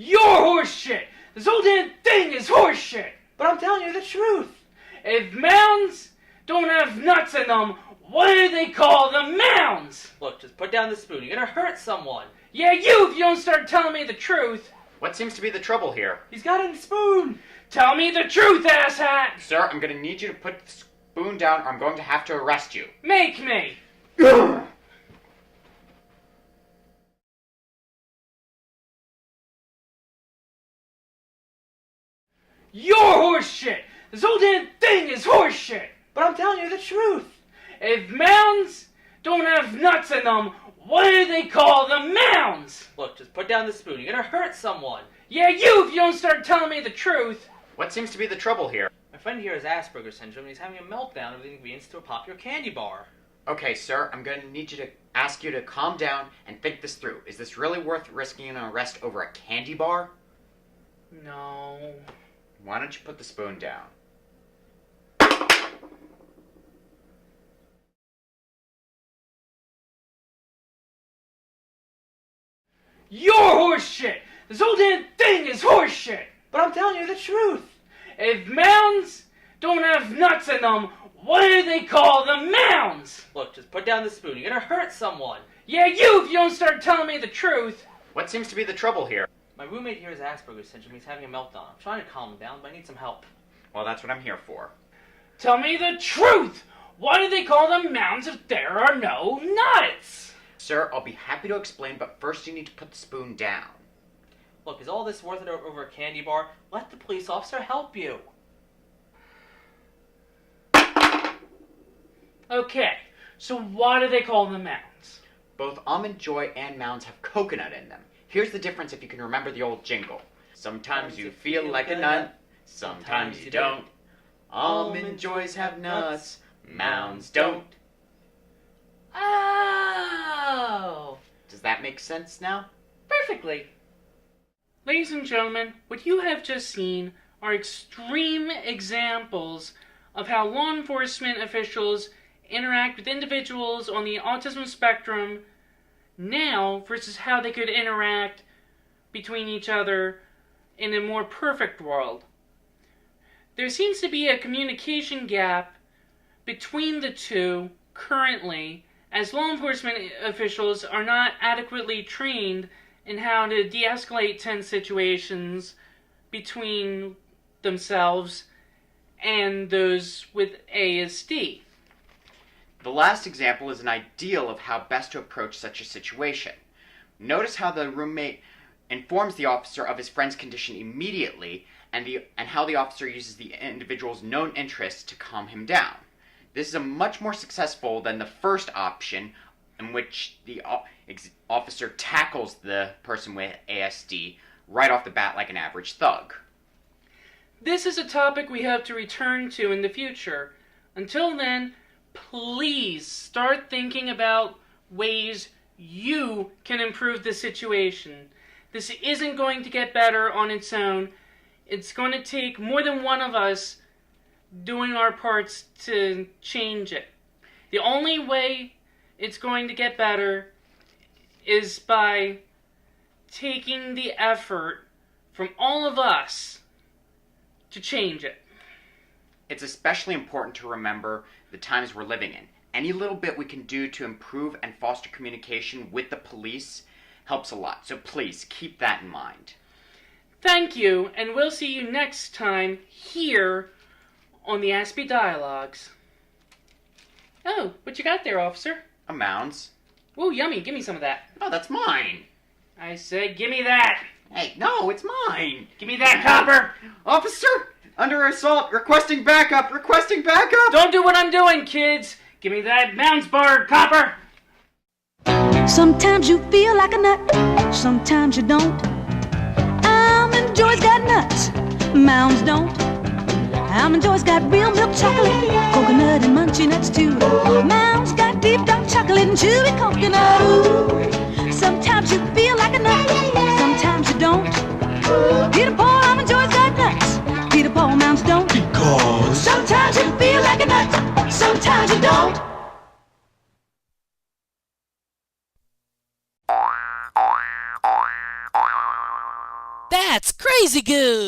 You're horseshit! This whole damn thing is horseshit! But I'm telling you the truth. If mounds don't have nuts in them, what do they call them mounds? Look, just put down the spoon. You're gonna hurt someone. Yeah, you if you don't start telling me the truth. What seems to be the trouble here? He's got it in the spoon. Tell me the truth, asshat! Sir, I'm gonna need you to put the spoon down or I'm going to have to arrest you. Make me! You're horseshit! This whole damn thing is horseshit! But I'm telling you the truth. If mounds don't have nuts in them, what do they call them mounds? Look, just put down the spoon. You're gonna hurt someone. Yeah, you if you don't start telling me the truth. What seems to be the trouble here? My friend here has Asperger's syndrome and he's having a meltdown of the ingredients to a popular candy bar. Okay, sir, I'm gonna need you to ask you to calm down and think this through. Is this really worth risking an arrest over a candy bar? No. Why don't you put the spoon down? You're horseshit! This whole damn thing is horseshit! But I'm telling you the truth. If mounds don't have nuts in them, what do they call them mounds? Look, just put down the spoon. You're gonna hurt someone. Yeah, you if you don't start telling me the truth. What seems to be the trouble here? My roommate here has Asperger's syndrome. He's having a meltdown. I'm trying to calm him down, but I need some help. Well, that's what I'm here for. Tell me the truth! Why do they call them mounds if there are no nuts? Sir, I'll be happy to explain, but first you need to put the spoon down. Look, is all this worth it over a candy bar? Let the police officer help you. Okay, so why do they call them mounds? Both Almond Joy and Mounds have coconut in them. Here's the difference if you can remember the old jingle. Sometimes you feel like a nut, sometimes you don't. Almond Joys have nuts, Mounds don't. Oh! Does that make sense now? Perfectly. Ladies and gentlemen, what you have just seen are extreme examples of how law enforcement officials interact with individuals on the autism spectrum now versus how they could interact between each other in a more perfect world. There seems to be a communication gap between the two currently, as law enforcement officials are not adequately trained in how to de-escalate tense situations between themselves and those with ASD. The last example is an ideal of how best to approach such a situation. Notice how the roommate informs the officer of his friend's condition immediately, and how the officer uses the individual's known interests to calm him down. This is much more successful than the first option, in which the officer tackles the person with ASD right off the bat like an average thug. This is a topic we have to return to in the future. Until then, please start thinking about ways you can improve the situation. This isn't going to get better on its own. It's going to take more than one of us doing our parts to change it. The only way it's going to get better is by taking the effort from all of us to change it. It's especially important to remember the times we're living in. Any little bit we can do to improve and foster communication with the police helps a lot. So please keep that in mind. Thank you, and we'll see you next time here on the Aspie Dialogues. Oh, what you got there, officer? A Mounds. Ooh, yummy. Give me some of that. Oh, that's mine. I said, give me that. Hey, no, it's mine. Give me that, copper. Officer, under assault, requesting backup, requesting backup. Don't do what I'm doing, kids. Give me that Mounds bar, copper. Sometimes you feel like a nut, sometimes you don't. Almond Joy's got nuts, Mounds don't. Almond Joy's got real milk chocolate, coconut and munchy nuts too. Mounds got deep dark chocolate and chewy coconut. Ooh. Sometimes you feel like a nut, sometimes you don't. Peter Paul, Almond Joy's got nuts, Peter Paul, Mounds don't. Because sometimes you feel like a nut, sometimes you don't. That's crazy good.